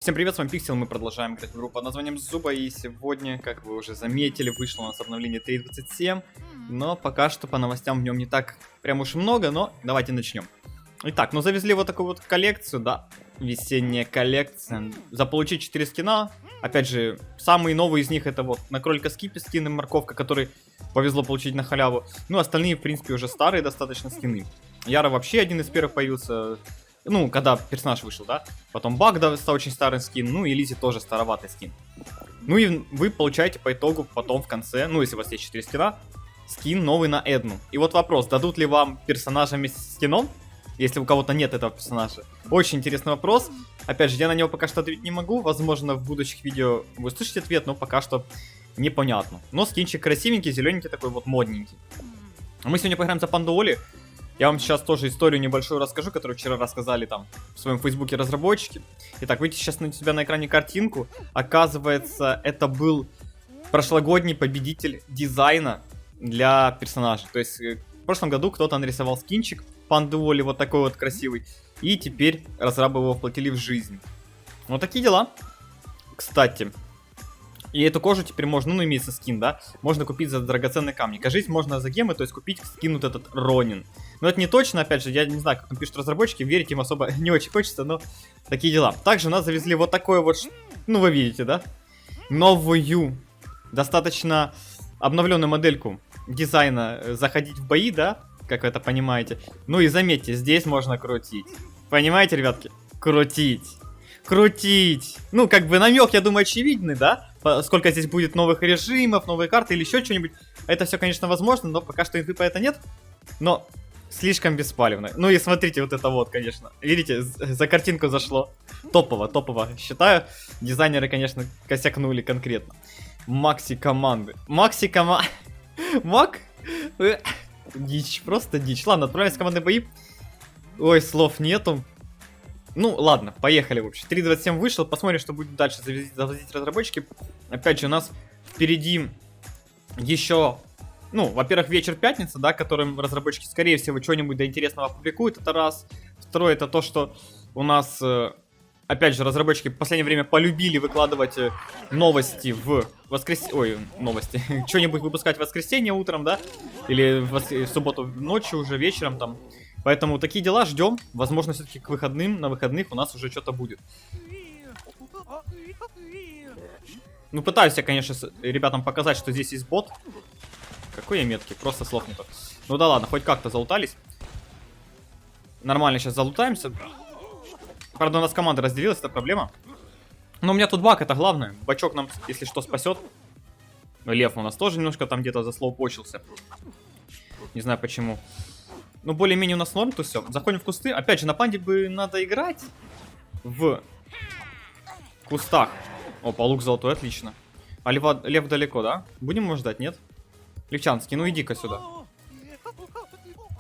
Всем привет, с вами Пиксел, мы продолжаем играть в игру под названием Зуба, и сегодня, как вы уже заметили, вышло у нас обновление 3.27, но пока что по новостям в нем не так прям уж много, но давайте начнем. Итак, ну завезли вот такую вот коллекцию, да, весенняя коллекция, заполучить 4 скина, опять же, самые новые из них это вот на кролика Скипи скин и морковка, который повезло получить на халяву, ну остальные в принципе уже старые достаточно скины. Яра вообще один из первых появился. Ну, когда персонаж вышел, да? Потом Баг стал очень старый скин, ну и Лизи тоже староватый скин. Ну и вы получаете по итогу потом в конце, ну если у вас есть 4 скина, скин новый на Эдну. И вот вопрос, дадут ли вам персонажа вместе с скином, если у кого-то нет этого персонажа? Очень интересный вопрос. Опять же, я на него пока что ответить не могу, возможно в будущих видео вы услышите ответ, но пока что непонятно. Но скинчик красивенький, зелененький такой вот модненький. Мы сегодня поиграем за Панду Оли. Я вам сейчас тоже историю небольшую расскажу, которую вчера рассказали там в своем фейсбуке разработчики. Итак, видите сейчас у себя на экране картинку. Оказывается, это был прошлогодний победитель дизайна для персонажа. То есть в прошлом году кто-то нарисовал скинчик Панды Оли вот такой вот красивый. И теперь разрабы его воплотили в жизнь. Вот такие дела. Кстати, и эту кожу теперь можно, ну имеется скин, да, можно купить за драгоценные камни. Кажись, можно за гемы, то есть купить скин вот этот Ронин. Но это не точно, опять же, я не знаю, как там пишут разработчики, верить им особо не очень хочется, но такие дела. Также у нас завезли вот такое вот, ну вы видите, да, новую, достаточно обновленную модельку дизайна заходить в бои, да, как вы это понимаете. Ну и заметьте, здесь можно крутить. Понимаете, ребятки? Крутить. Крутить. Ну, как бы намек, я думаю, очевидный, да? Сколько здесь будет новых режимов, новые карты или еще что-нибудь. Это все, конечно, возможно, но пока что инфы по это нет. Но слишком беспалевно. Ну и смотрите, вот это вот, конечно. Видите, за картинку зашло. Топово, топово. Считаю, дизайнеры, конечно, косякнули конкретно. Макси команды. Макси команды. Мак? Дичь, просто дичь. Ладно, отправляемся в командные бои. Ой, слов нету. Ну, ладно, поехали, в общем. 3.27 вышел, посмотрим, что будет дальше завозить разработчики. Опять же, у нас впереди еще, ну, во-первых, вечер пятницы, да, которым разработчики, скорее всего, что-нибудь до интересного опубликуют, это раз. Второе, это то, что у нас, опять же, разработчики в последнее время полюбили выкладывать новости в воскресенье, ой, новости, что-нибудь выпускать в воскресенье утром, да, или в субботу ночью уже вечером там. Поэтому такие дела ждем. Возможно, все-таки к выходным, на выходных у нас уже что-то будет. Ну, пытаюсь я, конечно, ребятам показать, что здесь есть бот. Какой я меткий, просто слов нету. Ну да ладно, хоть как-то залутались. Нормально сейчас залутаемся. Правда, у нас команда разделилась, это проблема. Но у меня тут баг, это главное. Бачок нам, если что, спасет. Лев у нас тоже немножко там где-то заслоупочился. Не знаю почему. Ну, более-менее у нас норм, то все. Заходим в кусты. Опять же, на панде бы надо играть в кустах. Опа, лук золотой, отлично. А лев далеко, да? Будем его ждать, нет? Левчанский, ну иди-ка сюда.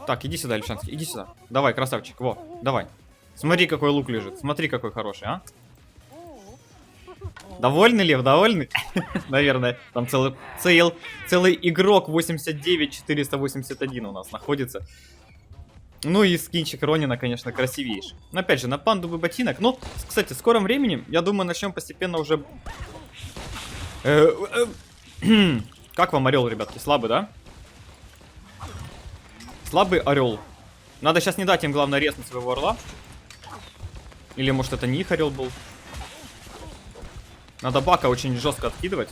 Так, иди сюда, Левчанский, иди сюда. Давай, красавчик, во, давай. Смотри, какой лук лежит. Смотри, какой хороший, а. Довольный, Лев, довольный? Наверное, там целый игрок 89-481 у нас находится. Ну и скинчик Ронина, конечно, красивейший. Но опять же, на панду бы ботинок. Ну, кстати, в скором времени, я думаю, начнем постепенно уже... Как вам орел, ребятки? Слабый, да? Слабый орел. Надо сейчас не дать им, главное, резнуть своего орла. Или, может, это не их орел был. Надо Бака очень жестко откидывать.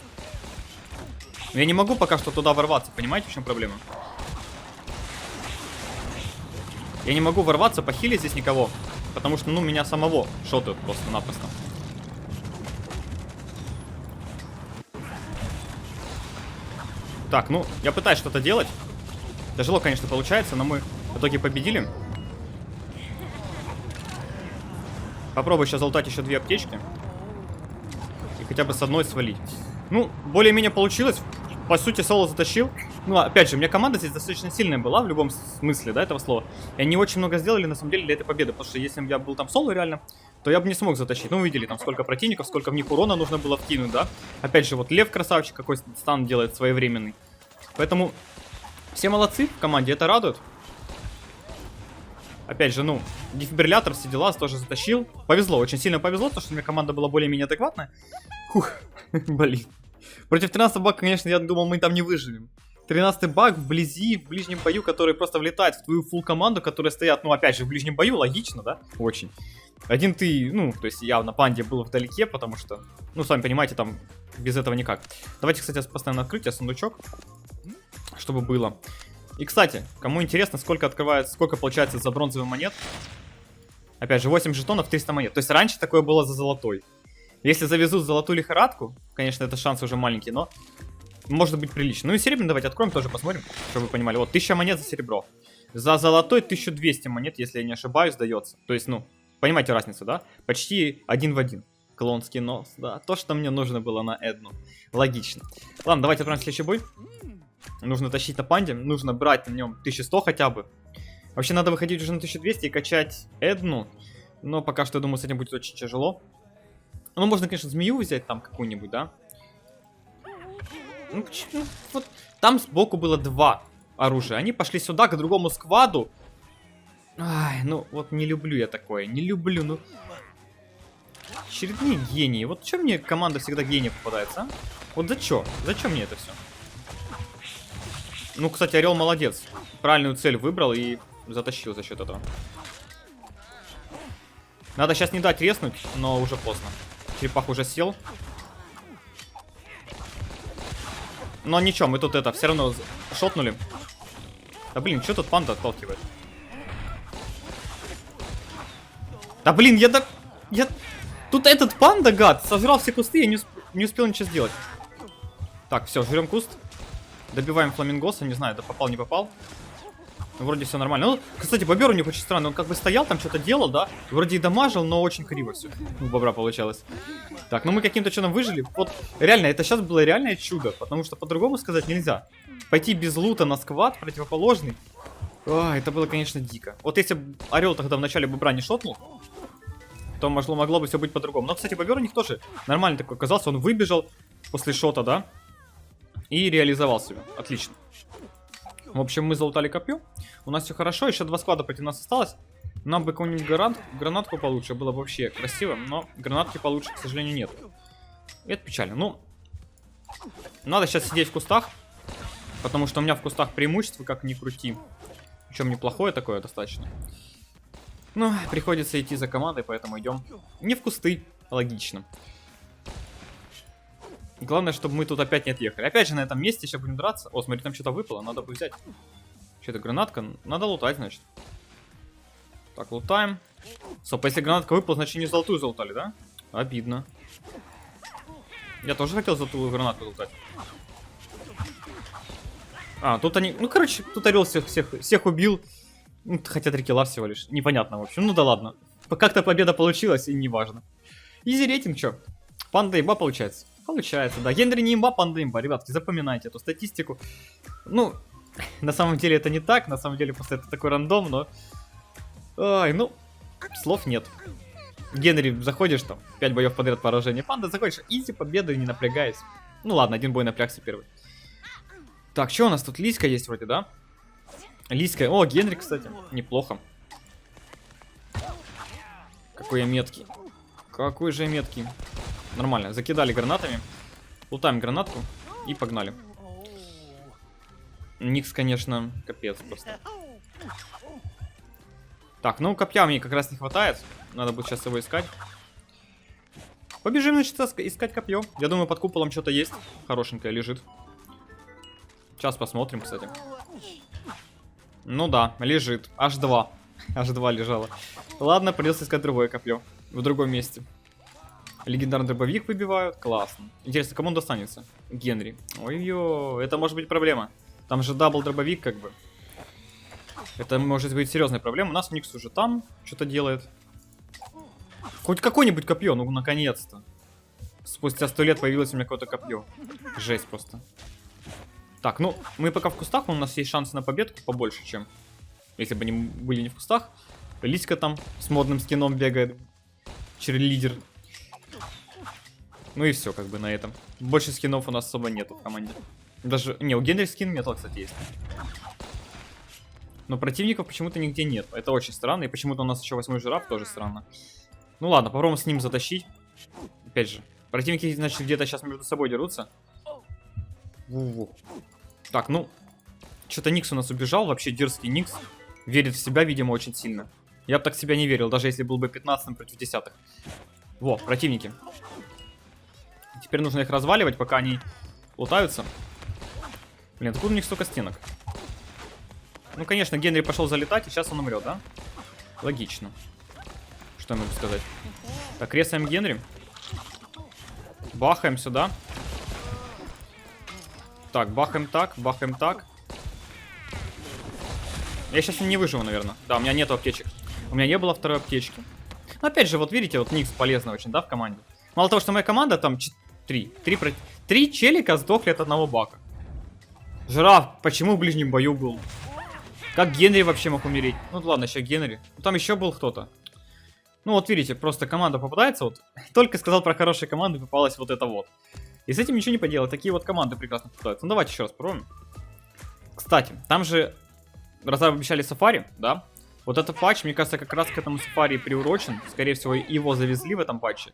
Но я не могу пока что туда ворваться, понимаете, в чем проблема? Я не могу ворваться, похилить здесь никого. Потому что, ну, меня самого шотают просто-напросто. Так, ну, я пытаюсь что-то делать. Тяжело, конечно, получается, но мы в итоге победили. Попробую сейчас залутать еще 2 аптечки. И хотя бы с одной свалить. Ну, более-менее получилось. По сути, соло затащил. Ну, опять же, у меня команда здесь достаточно сильная была, в любом смысле, да, этого слова. И они очень много сделали, на самом деле, для этой победы. Потому что если бы я был там соло реально, то я бы не смог затащить. Ну, видели, там сколько противников, сколько в них урона нужно было вкинуть, да. Опять же, вот Лев красавчик, какой стан делает своевременный. Поэтому все молодцы в команде, это радует. Опять же, ну, дефибриллятор, все дела, тоже затащил. Повезло, очень сильно повезло, потому что у меня команда была более-менее адекватная. Фух, блин. Против 13 баг, конечно, я думал, мы там не выживем. 13 баг вблизи, в ближнем бою, который просто влетает в твою фулл команду, которые стоят, ну, опять же, в ближнем бою, логично, да? Очень. Один ты, ну, то есть явно Панде был вдалеке, потому что, ну, сами понимаете, там без этого никак. Давайте, кстати, поставим на открытие сундучок, чтобы было. И, кстати, кому интересно, сколько открывается, сколько получается за бронзовый монет. Опять же, 8 жетонов, 300 монет. То есть раньше такое было за золотой. Если завезут золотую лихорадку, конечно, это шанс уже маленький, но может быть прилично. Ну и серебряный давайте откроем, тоже посмотрим, чтобы вы понимали. Вот 1000 монет за серебро. За золотой 1200 монет, если я не ошибаюсь, дается. То есть, ну, понимаете разницу, да? Почти один в один. Клонский нос, да. То, что мне нужно было на Эдну. Логично. Ладно, давайте отправим следующий бой. Нужно тащить на Панде, нужно брать на нем 1100 хотя бы. Вообще надо выходить уже на 1200 и качать Эдну. Но пока что, я думаю, с этим будет очень тяжело. Ну, можно, конечно, змею взять там какую-нибудь, да? Ну, вот там сбоку было 2 оружия. Они пошли сюда, к другому скваду. Ай, ну, вот не люблю я такое. Не люблю, ну... Очередные гении. Вот что мне команда всегда гения попадается, а? Вот за что? Зачем мне это все? Ну, кстати, Орел молодец. Правильную цель выбрал и затащил за счет этого. Надо сейчас не дать резнуть, но уже поздно. Черепах уже сел. Но ничего, мы тут это все равно шотнули. Да блин, что тут Панда отталкивает? Да блин, я... Тут этот Панда, гад, сожрал все кусты, я не успел ничего сделать. Так, все, жрем куст. Добиваем фламингоса, не знаю, да попал, не попал. Вроде все нормально. Ну, кстати, бобер у них очень странный. Он как бы стоял, там что-то делал, да? Вроде и дамажил, но очень криво все у бобра получалось. Так, ну мы каким-то чудом выжили. Вот, реально, это сейчас было реальное чудо. Потому что по-другому сказать нельзя. Пойти без лута на сквад противоположный. Это было, конечно, дико. Вот если бы Орел тогда в начале бобра не шотнул, то могло бы все быть по-другому. Но, кстати, бобер у них тоже нормально такой оказался. Он выбежал после шота, да? И реализовал себя. Отлично. В общем, мы залутали копье. У нас все хорошо. Еще 2 склада против нас осталось. Нам бы какую-нибудь гранатку получше. Было бы вообще красиво. Но гранатки получше, к сожалению, нет. Это печально. Ну, надо сейчас сидеть в кустах. Потому что у меня в кустах преимущество, как ни крути. Причем неплохое такое достаточно. Ну, приходится идти за командой, поэтому идем не в кусты. Логично. Главное, чтобы мы тут опять не отъехали. Опять же, на этом месте сейчас будем драться. О, смотри, там что-то выпало, надо бы взять. Что-то гранатка. Надо лутать, значит. Так, лутаем. Стоп, если гранатка выпала, значит не золотую залутали, да? Обидно. Я тоже хотел золотую гранатку лутать. А, тут они... Ну, короче, тут Орел всех убил. Хотя 3 килла всего лишь. Непонятно, в общем. Ну да ладно. Как-то победа получилась, и неважно. Изи рейтинг, чё? Панда имба получается. Получается, да. Генри не имба, Панда имба. Ребятки, запоминайте эту статистику. Ну, на самом деле это не так. На самом деле просто это такой рандом, но... Ой, ну, слов нет. Генри, заходишь там, 5 боев подряд поражения. Панда, заходишь, изи победы, не напрягаясь. Ну ладно, 1 бой напрягся первый. Так, что у нас тут? Лиска есть вроде, да? Лиска. О, Генри, кстати, неплохо. Какой я меткий. Какой же я меткий. Нормально, закидали гранатами. Лутаем гранатку и погнали. Никс, конечно, капец просто. Так, ну копья мне как раз не хватает. Надо будет сейчас его искать. Побежим, значит, искать копье. Я думаю, под куполом что-то есть. Хорошенькое лежит. Сейчас посмотрим, кстати. Ну да, лежит. Аж 2. Аж 2 лежало. Ладно, придется искать другое копье. В другом месте. Легендарный дробовик выбивают. Классно. Интересно, кому он достанется? Генри. Ой-ё, это может быть проблема. Там же дабл дробовик, как бы. Это может быть серьезная проблема. У нас Никс уже там что-то делает. Хоть какое-нибудь копье, ну наконец-то. Спустя 100 лет появилось у меня какое-то копье. Жесть просто. Так, ну, мы пока в кустах, у нас есть шансы на победку побольше, чем если бы они были не в кустах. Лиска там с модным скином бегает. Черлидер. Ну и все, как бы на этом. Больше скинов у нас особо нету в команде. Даже, не, у Генри скин метал, кстати, есть. Но противников почему-то нигде нет. Это очень странно. И почему-то у нас еще 8-й жираф, тоже странно. Ну ладно, попробуем с ним затащить. Опять же. Противники, значит, где-то сейчас между собой дерутся. Так, ну. Что-то Никс у нас убежал. Вообще дерзкий Никс. Верит в себя, видимо, очень сильно. Я бы так в себя не верил, даже если был бы 15-м против 10-х. Во, противники. Теперь нужно их разваливать, пока они лутаются. Блин, откуда у них столько стенок? Ну, конечно, Генри пошел залетать, и сейчас он умрет, да? Логично. Что я могу сказать? Так, резаем Генри. Бахаем сюда. Так, бахаем так, бахаем так. Я сейчас не выживу, наверное. Да, у меня нету аптечек. У меня не было второй аптечки. Но опять же, вот видите, вот Никс полезно очень, да, в команде. Мало того, что моя команда там 3 челика сдохли от одного бака. Жираф, почему в ближнем бою был? Как Генри вообще мог умереть? Ну ладно, еще Генри. Там еще был кто-то. Ну вот видите, просто команда попадается. Вот только сказал про хорошие команды, попалась вот это вот. И с этим ничего не поделать. Такие вот команды прекрасно попадаются. Ну давайте еще раз попробуем. Кстати, там же обещали сафари, да? Вот этот патч, мне кажется, как раз к этому сафари приурочен. Скорее всего, его завезли в этом патче.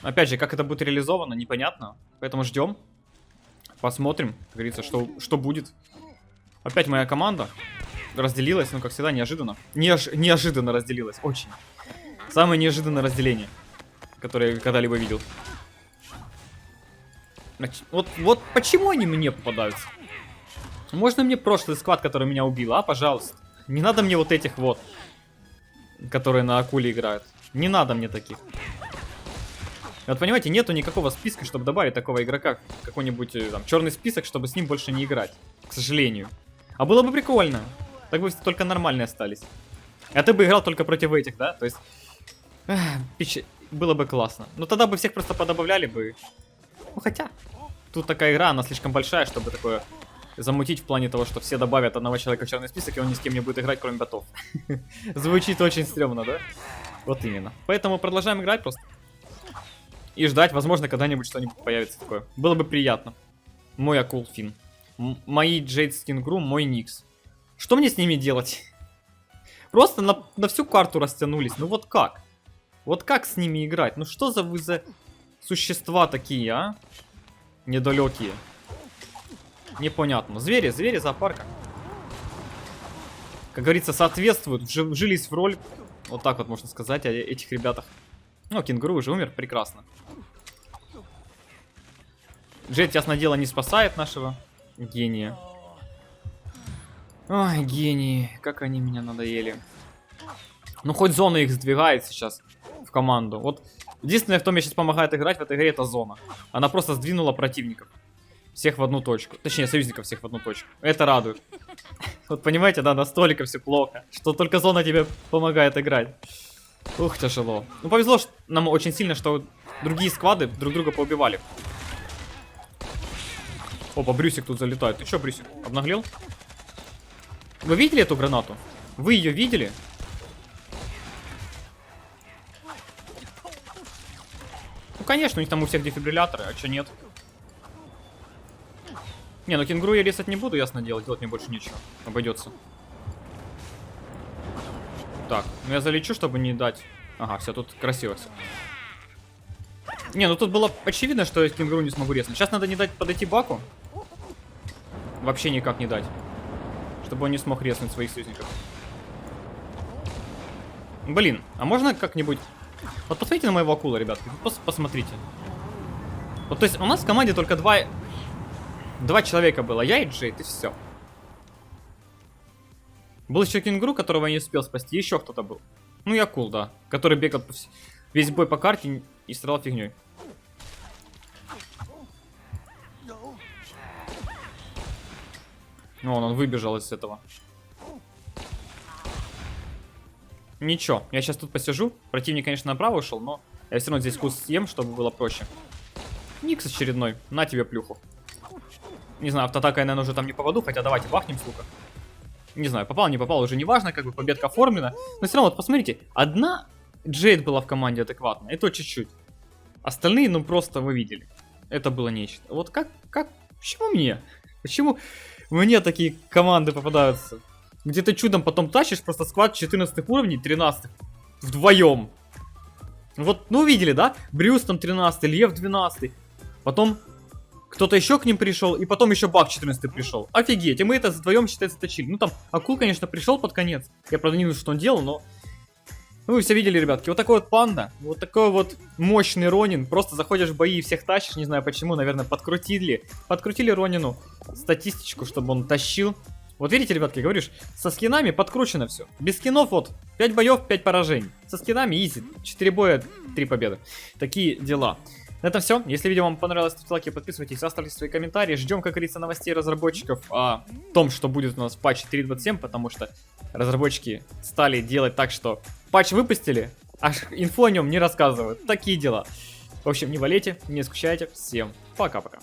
Опять же, как это будет реализовано, непонятно. Поэтому ждем. Посмотрим, как говорится, что будет. Опять моя команда разделилась, ну, как всегда, неожиданно. Неожиданно разделилась, очень. Самое неожиданное разделение, которое я когда-либо видел. Значит, вот почему они мне попадаются? Можно мне прошлый склад, который меня убил, а, пожалуйста? Не надо мне вот этих вот, которые на акуле играют. Не надо мне таких. Вот понимаете, нету никакого списка, чтобы добавить такого игрока, какой-нибудь там черный список, чтобы с ним больше не играть. К сожалению. А было бы прикольно. Так бы только нормальные остались. А ты бы играл только против этих, да? То есть... Было бы классно. Но тогда бы всех просто подобавляли бы. Ну хотя... Тут такая игра, она слишком большая, чтобы такое... замутить в плане того, что все добавят одного человека в черный список, и он ни с кем не будет играть, кроме ботов. Звучит очень стрёмно, да? Вот именно. Поэтому продолжаем играть просто. И ждать, возможно, когда-нибудь что-нибудь появится такое. Было бы приятно. Мой акул Фин. Мои Джейд Скингру, мой Никс. Что мне с ними делать? Просто на всю карту растянулись. Ну вот как? Вот как с ними играть? Ну что вы за существа такие, а? Недалекие. Непонятно. Звери зоопарка. Как говорится, соответствуют, вжились в роль. Вот так вот можно сказать о этих ребятах. Ну, кенгуру уже умер, прекрасно. Джет, ясно дело, не спасает нашего гения. Ой, гении, как они меня надоели. Ну, хоть зона их сдвигает сейчас в команду. Вот единственное, кто мне сейчас помогает играть в этой игре, это зона. Она просто сдвинула противников. Всех в одну точку. Точнее, союзников всех в одну точку. Это радует. Вот понимаете, да, настолько все плохо, что только зона тебе помогает играть. Ух, тяжело. Ну, повезло нам очень сильно, что другие сквады друг друга поубивали. Опа, Брюсик тут залетает. Ты чё, Брюсик, обнаглел? Вы видели эту гранату? Вы ее видели? Ну, конечно, у них там у всех дефибрилляторы, а чё нет? Не, ну кенгуру я резать не буду, ясно дело, делать мне больше нечего. Обойдется. Так, ну я залечу, чтобы не дать. Ага, все, тут красиво все. Не, ну тут было очевидно, что я кенгуру не смогу резать. Сейчас надо не дать подойти баку. Вообще никак не дать. Чтобы он не смог резнуть своих союзников. Блин, а можно как-нибудь... Вот посмотрите на моего акула, ребят. Просто посмотрите. Вот, то есть у нас в команде только два человека было. Я и Джейд, и все. Был еще кенгуру, которого я не успел спасти. Еще кто-то был. Ну и акул, да. Который бегал весь бой по карте и стрелял фигней. Ну, он выбежал из этого. Ничего, я сейчас тут посижу. Противник, конечно, направо ушел, но я все равно здесь кус съем, чтобы было проще. Никс очередной. На тебе плюху. Не знаю, автоатакой я, наверное, уже там не попаду, хотя давайте бахнем, сука. Не знаю, попал, не попал, уже не важно, как бы победка оформлена. Но все равно, вот посмотрите, одна Джейд была в команде адекватная, и то чуть-чуть. Остальные, ну просто вы видели. Это было нечто. Вот как, почему мне? Почему мне такие команды попадаются? где ты чудом потом тащишь просто сквад 14 уровней, 13 вдвоем. Вот, ну видели, да? Брюс там 13, Лев 12. Потом кто-то еще к ним пришел, и потом еще Бак 14 пришел. Офигеть, и мы это вдвоем, считается, точили. Ну там Акул, конечно, пришел под конец. Я, правда, не вижу, что он делал, но... Ну, вы все видели, ребятки, вот такой вот панда, вот такой вот мощный Ронин. Просто заходишь в бои и всех тащишь, не знаю почему, наверное, подкрутили Ронину статистичку, чтобы он тащил. Вот видите, ребятки, говоришь, со скинами подкручено все. Без скинов вот 5 боев, 5 поражений. Со скинами изи, 4 боя, 3 победы. Такие дела. На этом все. Если видео вам понравилось, ставьте лайки, подписывайтесь, оставьте свои комментарии. Ждем, как говорится, новостей разработчиков о том, что будет у нас в патче 3.27, потому что разработчики стали делать так, что патч выпустили, а инфу о нем не рассказывают. Такие дела. В общем, не болейте, не скучайте. Всем пока-пока.